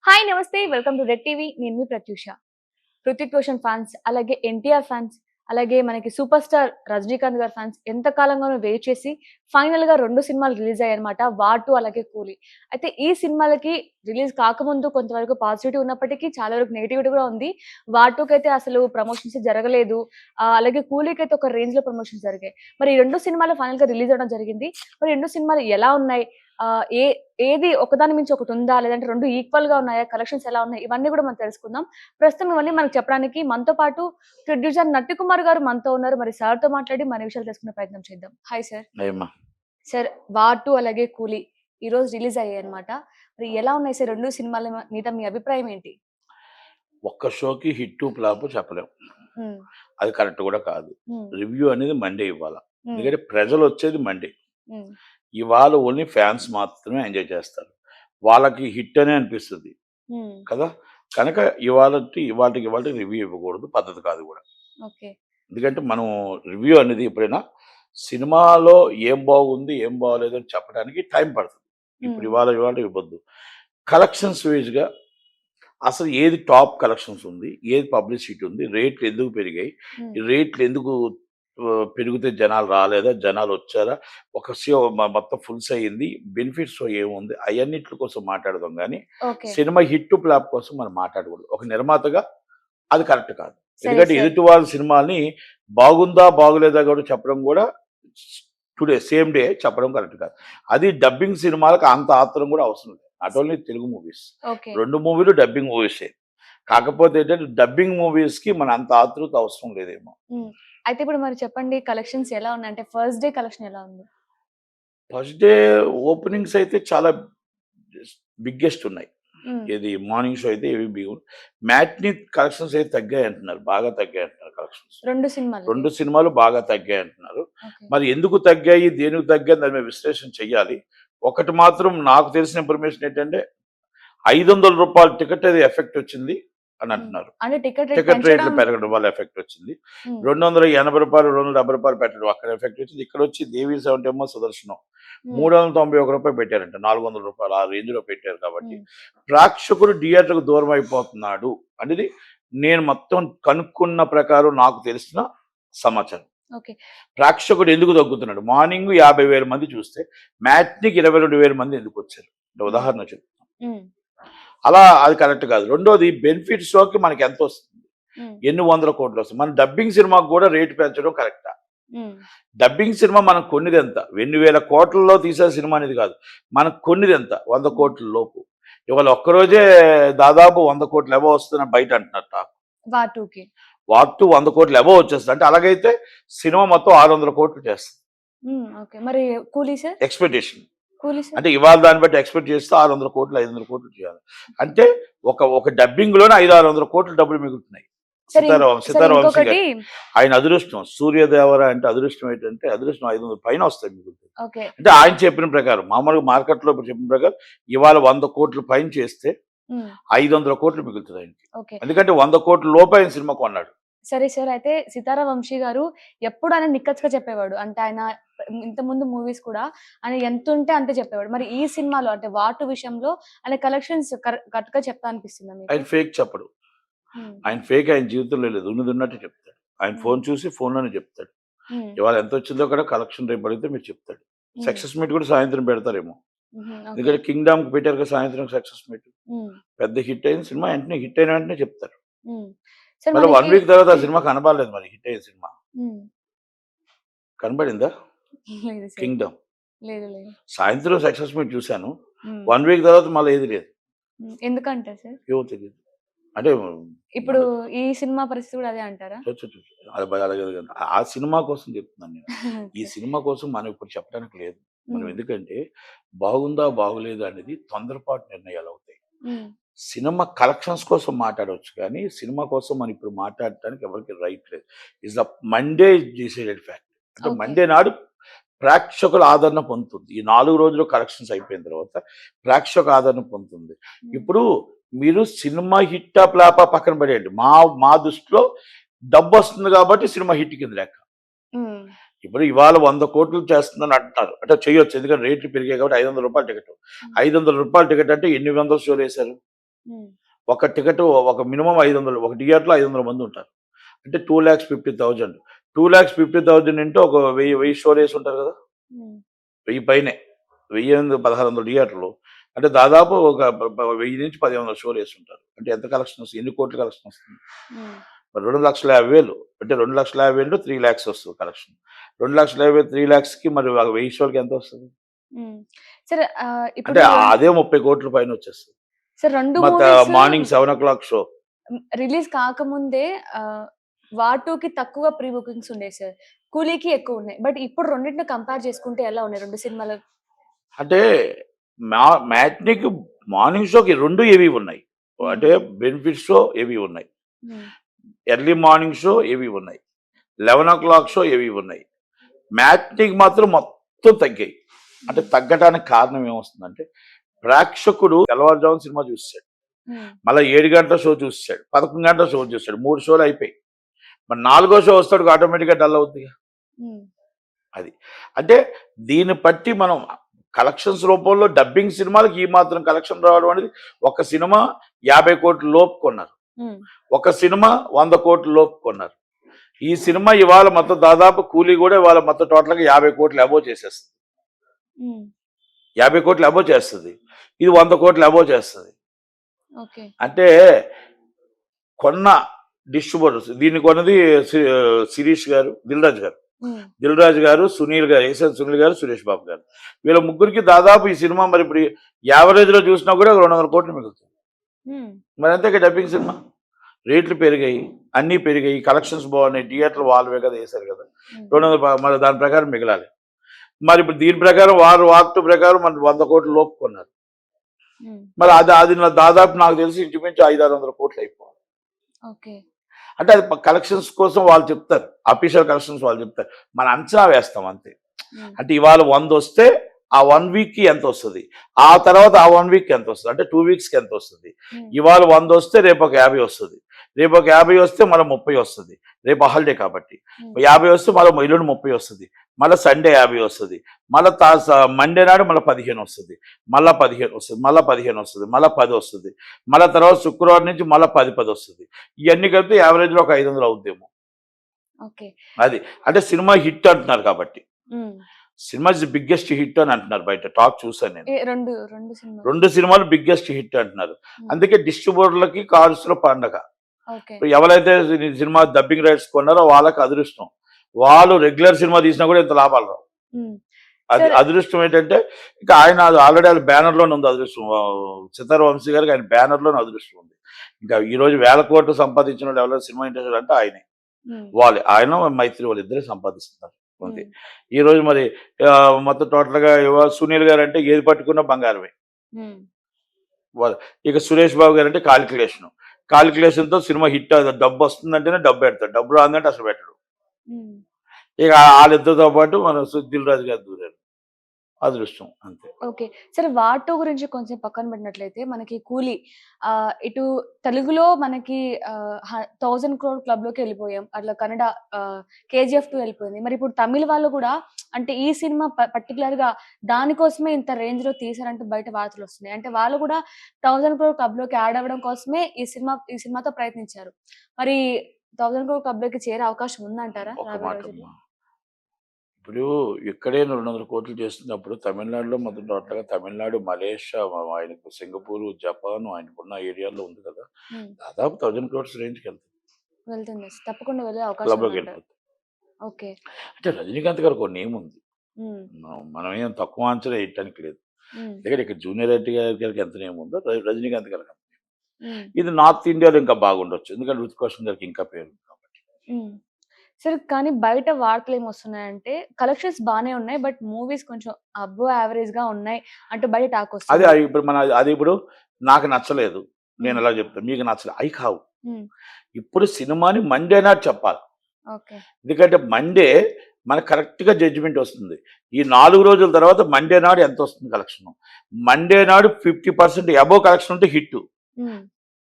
Hi నమస్తే welcome to red TV నేను మీ Pratyusha. Hrithik Roshan fans అలాగే ఎన్టీఆర్ ఫ్యాన్స్ అలాగే మనకి సూపర్ స్టార్ రజనీకాంత్ గారి ఫ్యాన్స్ ఎంత కాలంగానో వెయిట్ చేసి ఫైనల్ గా 2 సినిమాలు రిలీజ్ అయ్యాయన్నమాట. వార్ 2 అలాగే కూలీ. అయితే ఈ సినిమాలకి రిలీజ్ కాకముందు కొంతవరకు పాజిటివిటీ ఉన్నప్పటికీ చాలా వరకు నెగటివిటీ కూడా ఉంది. వార్ 2 కైతే అసలు ప్రమోషన్స్ జరగలేదు. అలాగే కూలీకి అయితే ఒక రేంజ్ లో ప్రమోషన్స్ జరిగాయి. మరి ఈ 2 సినిమాలు ఫైనల్ గా రిలీజ్ అవ్వడం జరిగింది. మరి 2 సినిమాలు ఎలా ఉన్నాయి? ఆహ్, ఏ ఏది ఒకదాని మించి ఒకటి ఉందా? లేదంటే 2 ఈక్వల్ గా ఉన్నాయా? కలెక్షన్స్ ఎలా ఉన్నాయి? ఇవన్నీ కూడా మనం తెలుసుకుందాం. ప్రస్తుతం ఇవన్నీ మనకు చెప్పడానికి మనతో పాటు ప్రొడ్యూసర్ నట్టికుమార్ గారు మనతో ఉన్నారు. మరి సార్‌తో మాట్లాడి మరిన్ని విషయాలు తెలుసుకునే ప్రయత్నం చేద్దాం. Hi sir. ఏమ్మా? సార్ 'వార్ 2' అలాగే 'కూలీ' ఈరోజు రిలీజ్ అయ్యాయన్నమాట. మరి ఎలా ఉన్నాయి సార్ 2 సినిమాల మీద మీ అభిప్రాయం ఏంటి? ఒక్క షోకి హిట్టు, ఫ్లాపు చెప్పలేం. హ్మ్. అది కరెక్ట్ కూడా కాదు. హ్మ్. రివ్యూ అనేది మండే ఇవ్వాల. హ్మ్. ఎందుకంటే ప్రజలొచ్చేది మండే. హ్మ్. ఇవాళ ఓన్లీ ఫ్యాన్స్ మాత్రమే ఎంజాయ్ చేస్తారు. వాళ్ళకి హిట్ అనే అనిపిస్తది హ్మ్. కదా! కనుక ఇవాల్టికి రివ్యూ ఇవ్వకూడదు. పద్ధతి కాదు కూడా. ఓకే. ఎందుకంటే మనం రివ్యూ అనేది ఎప్పుడైనా సినిమాలో ఏం బాగుంది, ఏం బాగోలేదు అని చెప్పడానికి టైం పడతది. ఇప్పుడు హ్మ్. ఇవాళ ఇవ్వొద్దు. కలెక్షన్స్ వైస్‌గా అసలు ఏది టాప్ కలెక్షన్స్ ఉంది? ఏది పబ్లిసిటీ ఉంది? రేట్లు ఎందుకు పెరిగాయి? హ్మ్. ఈ రేట్లు ఎందుకు పెరిగితే జనాలు రాలేదా? జనాలొచ్చారా? ఒక షో మొత్తం ఫుల్స్ అయింది. బెనిఫిట్ షో ఏముంది? అయన్నిట్ల కోసం మాట్లాడదాం గానీ, ఓకే. సినిమా హిట్, ఫ్లాప్ కోసం మనం మాట్లాడకూడదు. ఒక నిర్మాతగా అది కరెక్ట్ కాదు. సరే ఎందుకంటే సార్. ఎదుటి వాళ్ళ సినిమాని బాగుందా? బాగోలేదా? కూడా చెప్పడం కూడా టుడే సేమ్ డే చెప్పడం కరెక్ట్ కాదు. అది డబ్బింగ్ సినిమాలకు అంత ఆత్రం కూడా అవసరం లేదు. Not only Telugu movies. Okay. 2 మూవీలు డబ్బింగ్ మూవీసే. కాకపోతే ఏంటంటే డబ్బింగ్ మూవీస్‌కి మన అంత ఆతృత అవసరం లేదేమో. హ్మ్. అయితే ఇప్పుడు మరి చెప్పండి కలెక్షన్స్ ఎలా ఉన్నాయి? అంటే ఫస్ట్ డే కలెక్షన్ ఎలా ఉంది? ఫస్ట్ డే ఓపెనింగ్స్ అయితే చాలా బిగ్గెస్ట్ ఉన్నాయి. హ్మ్. ఏది మార్నింగ్ షో అయితే ఇవి మ్యాట్నీ కలెక్షన్స్ అయితే తగ్గాయంటున్నారు. బాగా తగ్గాయంటున్నారు కలెక్షన్స్. 2 సినిమాలకి. 2 సినిమాలు బాగా తగ్గాయంటున్నారు. ఓకే. మరి ఎందుకు తగ్గాయి? దేనికి తగ్గాయి? దాని మీద విశ్లేషణ చేయాలి. ఒకటి మాత్రం నాకు తెలిసిన ఇన్ఫర్మేషన్ ఏంటంటే రూ. 500 టికెట్ అది ఎఫెక్ట్ వచ్చింది అని హ్మ్. అంటున్నారు. అంటే టికెట్ రేట్ టికెట్ రేట్లు పెంచడం. పెరగడం వల్ల ఎఫెక్ట్ వచ్చింది. హ్మ్. రూ. 280, రూ. 270 పెట్టడం అక్కడ ఎఫెక్ట్ వచ్చింది. ఇక్కడొచ్చి 'దేవి 70' సుదర్శనం రూ. హ్మ్. 391 పెట్టారంట. రూ. 400 ఆ రేంజ్‌లో పెట్టారు కాబట్టి హ్మ్. ప్రేక్షకుడు థియేటర్‌కు దూరం అయిపోతున్నాడు అనేది నేను మొత్తం కనుక్కున్న ప్రకారం నాకు తెలిసిన సమాచారం. ఓకే. ప్రేక్షకుడు ఎందుకు తగ్గుతున్నాడు? మార్నింగ్ 50,000 మంది చూస్తే మ్యాట్నీకి 22,000 మంది ఎందుకొచ్చారు? అంటే హ్మ్. ఉదాహరణ చెప్తున్నా. హ్మ్. అలా అది కరెక్ట్ కాదు. రెండోది బెనిఫిట్ షోకి మనకెంతొస్తుంది? హ్మ్. ఎన్ని వందల కోట్లొస్తాయి? మన డబ్బింగ్ సినిమాకు గూడా రేట్ పెంచడం కరెక్టా? హ్మ్. డబ్బింగ్ సినిమా మనం కొన్నదెంత? ఎన్ని వేల కోట్లలో తీసే సినిమా అనేది కాదు. మనం కొన్నదెంత? 100,00,00,000 లోపు. ఇవాళ ఒక్కరోజే దాదాపు 100,00,00,000 అబోవ్ వస్తుందని బయట అంటున్నారు టాక్. వార్ 2కి. వార్ 2 100,00,00,000 అబోవ్ వచ్చేస్తది. అంటే అలాగైతే సినిమా మొత్తం 600,00,00,000 చేస్తది. హ్మ్. ఓకే. మరి 'కూలీ' సార్? ఎక్స్‌పెక్టేషన్. 'కూలీ' సార్? అంటే ఇవాళ దాన్ని బట్టి ఎక్స్‌పెక్ట్ చేస్తే 600,00,00,000, 500,00,00,000 చేయాలి. అంటే ఒక డబ్బింగ్‌లోనే 500-600,00,00,000 డబ్బులు మిగులుతున్నాయి. సార్ 'సితార వంశీ' ఇంకొకటి. గారికి. ఆయన అదృష్టం. 'సూర్యదేవర' అంటే అదృష్టం ఏంటంటే అదృష్టం 500 పైన వస్తాయి మిగులుతాయి. ఓకే. అంటే ఆయన చెప్పిన ప్రకారం మామూలుగా మార్కెట్‌లో ఇప్పుడు చెప్పిన ప్రకారం ఇవాళ 100,00,00,000 పైన చేస్తే హ్మ్. 500,00,00,000 మిగులుతది ఆయనకి. ఓకే. ఎందుకంటే 100,00,00,000 లోపు ఆయన సినిమా కొన్నాడు. సరే సార్. అయితే 'సితార వంశీ' గారు ఎప్పుడు ఆయన నిక్కచ్చిగా చెప్పేవాడు. అంటే ఆయన ఇంతకుముందు మూవీస్ కూడా ఆయన ఎంతుంటే అంతే చెప్పేవాడు. మరి ఈ సినిమాలో అంటే 'వార్ 2' విషయంలో ఆయన కలెక్షన్స్ కరెక్ట్‌గా చెప్తా అనిపిస్తుందా మీకు? ఆయన ఫేక్ చెప్పడు. హ్మ్. ఆయన ఫేక్ ఆయన జీవితంలో లేదు. ఉన్నదున్నట్టు చెప్తాడు. ఆయన హ్మ్. ఫోన్ చూసి ఫోన్‌లోనే చెప్తాడు. హ్మ్. ఇవాళ ఎంతొచ్చిందో కూడా కలెక్షన్ రేపు అడిగితే మీకు చెప్తాడు. హ్మ్. సక్సెస్ మీట్ కూడా సాయంత్రం పెడతారేమో. హుహు. ఓకే. ఎందుకంటే 'కింగ్డమ్‌కి' పెట్టారు కదా! సాయంత్రం సక్సెస్ మీట్. హ్మ్. పెద్ద హిట్ అయిన సినిమా వెంటనే హిట్ అయిన వెంటనే చెప్తారు. హ్మ్. సార్ మళ్ళీ 1 మనకి. వీక్ తర్వాత ఆ సినిమా కనపడలేదు మరి హిట్ అయిన సినిమా. హ్మ్. కనపడిందా? లేదు సార్. 'కింగ్డమ్' లేదు. లేదు. సాయంత్రం సక్సెస్ మీట్ చూసాను. హ్మ్. 1 వీక్ తర్వాత మళ్ళీ ఏది లేదు. హ్మ్. ఎందుకంటారు సార్? ఏమో తెలీదు. అంటే ఇప్పుడు మనకు ఈ సినిమా పరిస్థితి కూడా అదే అంటారా? చు చు చు చు. అది అలాగే ఆ సినిమా కోసం చెప్తున్నాను నేను. ఈ ఓకే. సినిమా కోసం మనం ఇప్పుడు చెప్పడానికి లేదు. మనం హ్మ్. ఎందుకంటే బాగుందా? బాగోలేదా? అనేది తొందరపాటు నిర్ణయాలవుతాయి. హ్మ్. సినిమా కలెక్షన్స్ కోసం మాట్లాడొచ్చు కానీ, సినిమా కోసం మనం ఇప్పుడు మాట్లాడటానికి ఎవరికీ రైట్ లేదు. It's the Monday decided fact. అంటే ఓకే. మండే నాడు ప్రేక్షకుల ఆదరణ పొందుతుంది. ఈ 4 రోజులు కలెక్షన్స్ అయిపోయిన తర్వాత ప్రేక్షక ఆదరణ పొందుతుంది. హ్మ్. ఇప్పుడు మీరు సినిమా హిట్టా, ఫ్లాపా పక్కన పడేయండి. మా దృష్టిలో డబ్బొస్తుంది కాబట్టి సినిమా హిట్ కింద లెక్క. హ్మ్. ఇప్పుడు ఇవాళ 100,00,00,000 చేస్తుందని అంటున్నారు. అంటే చేయొచ్చు. ఎందుకంటే రేట్లు పెరిగాయి కాబట్టి రూ. 500 టికెట్. రూ. హ్మ్. 500 టికెట్ అంటే ఎన్ని వందల షోలేశారు? ఒక టికెట్ ఒక మినిమం 500, ఒక థియేటర్లో 500 మంది ఉంటారు. అంటే 2,50,000. 2,50,000 ఇంటూ ఒక 1000 షోలు వేసి ఉంటారు కదా, 1000 పైనే, 1,000-1,600 థియేటర్లు అంటే దాదాపు ఒక 1000 నుంచి 1,100 షోలు వేసి ఉంటారు. అంటే ఎంత కలెక్షన్ వస్తుంది, ఎన్ని కోట్ల కలెక్షన్ వస్తుంది? మరి 2,50,000 అంటే 2,50,000 3 lakhs వస్తుంది కలెక్షన్. 2,50,000 3 lakhsకి మరి 1000 షోలకి ఎంత వస్తుంది? సరే అంటే ఇప్పుడు అదే 30 కోట్ల పైన వచ్చేస్తుంది. సార్ 2 ಮತ್ತೆ movies morning 7 o'clock show. Release కాకముందే వాటుకి తక్కువ ప్రీ బుకింగ్స్ ఉండేవి సార్. కూలీకి ఎక్కువ ఉన్నాయి. బట్ ఇప్పుడు రెండింటిని కంపేర్ చేసుకుంటే ఎలా ఉన్నాయి 2 సినిమాలు? అంటే మ్యాట్నీకి మార్నింగ్ షోకి 2 ఏవి ఉన్నాయి. అంటే బెనిఫిట్ షో ఏవి ఉన్నాయి, ఎర్లీ మార్నింగ్ షో ఏవి ఉన్నాయి, 11 o'clock షో ఏవి ఉన్నాయి. మ్యాట్నీకి మాత్రం మొత్తం తగ్గాయి. అంటే తగ్గడానికి కారణం ఏమొస్తుందంటే ప్రేక్షకుడు తెల్లవారుజామున సినిమా చూస్తాడు, మళ్ళీ 7 గంటల షో చూస్తాడు, 11 గంటల షో చూస్తాడు, 3 షోలు అయిపోయి మరి 4వ షో వస్తాడు, ఆటోమేటిక్గా డల్ అవుతుంది. అది అంటే దీన్ని బట్టి మనం కలెక్షన్స్ రూపంలో డబ్బింగ్ సినిమాలకు ఈ మాత్రం కలెక్షన్ రావడం అనేది, ఒక సినిమా 50 కోట్ల లోపు కొన్నారు, ఒక సినిమా 100 కోట్ల లోపు కొన్నారు. ఈ సినిమా ఇవాళ మొత్తం దాదాపు కూలీ కూడా ఇవాళ మొత్తం టోటల్గా 50 కోట్లు అబోవ్ చేసేస్తుంది. 50 కోట్లు అబోవ్ చేస్తుంది, ఇది 100 కోట్లు అబోవ్ చేస్తుంది. అంటే కొన్న డిస్ట్రిబ్యూటర్స్, దీన్ని కొన్నది శిరీష్ గారు, దిల్ రాజు గారు, సునీల్ గారు, ఏసన్ సునీల్ గారు, సురేష్ బాబు గారు, వీళ్ళ ముగ్గురికి దాదాపు ఈ సినిమా మరి ఇప్పుడు యావరేజ్ లో చూసినా కూడా 200 కోట్లు మిగులుతుంది. మరి అంతే డబ్బింగ్ సినిమా, రేట్లు పెరిగాయి, అన్నీ పెరిగాయి, కలెక్షన్స్ బాగున్నాయి, థియేటర్లు వాళ్ళవే కదా వేశారు కదా, 200 మరి దాని ప్రకారం మిగలాలి. మరి ఇప్పుడు దీని ప్రకారం వాక్టు ప్రకారం మన 100 కోట్లు లోపు కొన్నారు. మరి అది దాదాపు నాకు తెలిసి ఇంచుమించు 500-600 కోట్లు అయిపోవాలి. అంటే అది కలెక్షన్స్ కోసం వాళ్ళు చెప్తారు, అఫీషియల్ కలెక్షన్స్ వాళ్ళు చెప్తారు, మన అంచనా వేస్తాం అంతే. అంటే ఇవాళ 100 వస్తే ఆ 1 వీక్కి ఎంత వస్తుంది, ఆ తర్వాత ఆ 1 వీక్కి ఎంత వస్తుంది, అంటే 2 వీక్స్కి ఎంత వస్తుంది. ఇవాళ 100 వస్తే రేపు ఒక 50 వస్తుంది, రేపు ఒక 50 వస్తే మళ్ళీ 30 వస్తుంది, రేపు హాలిడే కాబట్టి 50 వస్తే మళ్ళీ ఎల్లుండి 30 వస్తుంది, మళ్ళీ సండే 50 వస్తుంది, మళ్ళీ మండే నాడు మళ్ళీ 15 వస్తుంది, మళ్ళీ 15 వస్తుంది, మళ్ళీ 15 వస్తుంది, మళ్ళీ 10 వస్తుంది, మళ్ళీ తర్వాత శుక్రవారం నుంచి మళ్ళీ 10 వస్తుంది. ఇవన్నీ కలిపి యావరేజ్లో ఒక 500 అవుద్దేమో. అది అంటే సినిమా హిట్ అంటున్నారు కాబట్టి, సినిమా ఇస్ బిగ్గెస్ట్ హిట్ అని అంటున్నారు, బయట టాక్ చూసాను నేను. 2 సినిమాలు బిగ్గెస్ట్ హిట్ అంటున్నారు. అందుకే డిస్ట్రిబ్యూటర్లకి కార్స్లో పండగ. ఎవరైతే సినిమా డబ్బింగ్ రైట్స్ కొన్నారో వాళ్ళకి అదృష్టం, వాళ్ళు రెగ్యులర్ సినిమా తీసినా కూడా ఇంత లాభాలు రావు. అది అదృష్టం ఏంటంటే ఇంకా ఆయన ఆల్రెడీ ఆయన బ్యానర్లోనే ఉంది అదృష్టం. సితార్ వంశీ గారికి ఆయన బ్యానర్లోనే అదృష్టం ఉంది. ఇంకా ఈ రోజు 1000 కోట్లు సంపాదించిన వాళ్ళు ఎవరైనా సినిమా ఇండస్ట్రీ అంటే ఆయనే, ఆయన మైత్రి వాళ్ళు ఇద్దరే సంపాదిస్తున్నారు. ఈ రోజు మరి మొత్తం టోటల్గా సునీల్ గారు అంటే ఏది పట్టుకున్నా బంగారమే. ఇక సురేష్ బాబు గారు అంటే కాలిక్యులేషన్తో సినిమా హిట్ డబ్బు వస్తుందంటేనే డబ్బు పెడతాడు, డబ్బు రాదంటే అసలు పెట్టడు. ఇక వాళ్ళిద్దరితో పాటు మన దిల్ రాజు గారు దూరారు, అదృష్టం అంతే. సరే వాటో గురించి కొంచెం పక్కన పెట్టినట్లయితే మనకి కూలీ ఇటు తెలుగులో మనకి 1000 crore క్లబ్ లోకి వెళ్ళిపోయాం, అట్లా కన్నడ KGF 2 వెళ్ళిపోయింది. మరి ఇప్పుడు తమిళ వాళ్ళు కూడా అంటే ఈ సినిమా పర్టికులర్ గా దానికోసమే ఇంత రేంజ్ లో తీసారంటూ బయట వార్తలు వస్తున్నాయి. అంటే వాళ్ళు కూడా 1000 crore క్లబ్ లోకి యాడ్ అవ్వడం కోసమే ఈ సినిమాతో ప్రయత్నించారు. మరి 1000 crore క్లబ్ లోకి చేరే అవకాశం ఉందంటారా? ఇప్పుడు ఇక్కడే 200 కోట్లు చేస్తున్నప్పుడు తమిళనాడులో మొదటి టోటల్గా తమిళనాడు, మలేషియా, ఆయనకు సింగపూర్, జపాన్ ఆయనకున్న ఏరియాలో ఉంది కదా, దాదాపు 1000 crores రేంజ్కి వెళ్తుంది. తప్పకుండా వెళ్ళే అవకాశం అంటే రజనీకాంత్ గారికి ఒక నేమ్ ఉంది, మనం ఏం తక్కువ అంచనా వేయటానికి లేదు. ఎందుకంటే ఇక్కడ జూనియర్ ఎన్టీఆర్ గారికి ఎంత నేమ్ ఉందో రజనీకాంత్ గారికి అంత. ఇది నార్త్ ఇండియాలో ఇంకా బాగుండొచ్చు, ఎందుకంటే రుతిక్ రోషన్ గారికి ఇంకా పేరు ఉంది కాబట్టి. సరే కానీ బయట వార్తలు ఏమొస్తున్నాయంటే కలెక్షన్స్ బానే ఉన్నాయి, బట్ మూవీస్ కొంచెం అబో యావరేజ్ గా ఉన్నాయి అంటూ బయట టాక్ వస్తుంది. అది ఇప్పుడు నాకు నచ్చలేదు, నేను ఎలా చెప్తాను, మీకు నచ్చలేదు, అయి కావు. ఇప్పుడు సినిమాని మండే నాడు చెప్పాలి, ఎందుకంటే మండే మనకు కరెక్ట్ గా జడ్జిమెంట్ వస్తుంది. ఈ 4 రోజుల తర్వాత మండే నాడు ఎంత వస్తుంది కలెక్షన్, మండే నాడు 50% అబోవ్ కలెక్షన్ ఉంటే హిట్,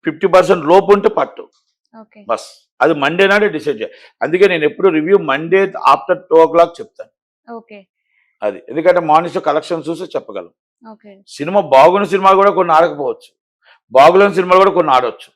50% లోపు ఉంటే పట్టు, బస్ అది మండే నాడే డిసైడ్ చేయాలి. అందుకే నేను ఎప్పుడు రివ్యూ మండే ఆఫ్టర్ 2 o'clock చెప్తాను. అది ఎందుకంటే మార్నింగ్ కలెక్షన్ చూసి చెప్పగలం. సినిమా బాగున్న సినిమా కూడా కొన్ని ఆడకపోవచ్చు, బాగులేని సినిమాలు కూడా కొన్ని ఆడొచ్చు.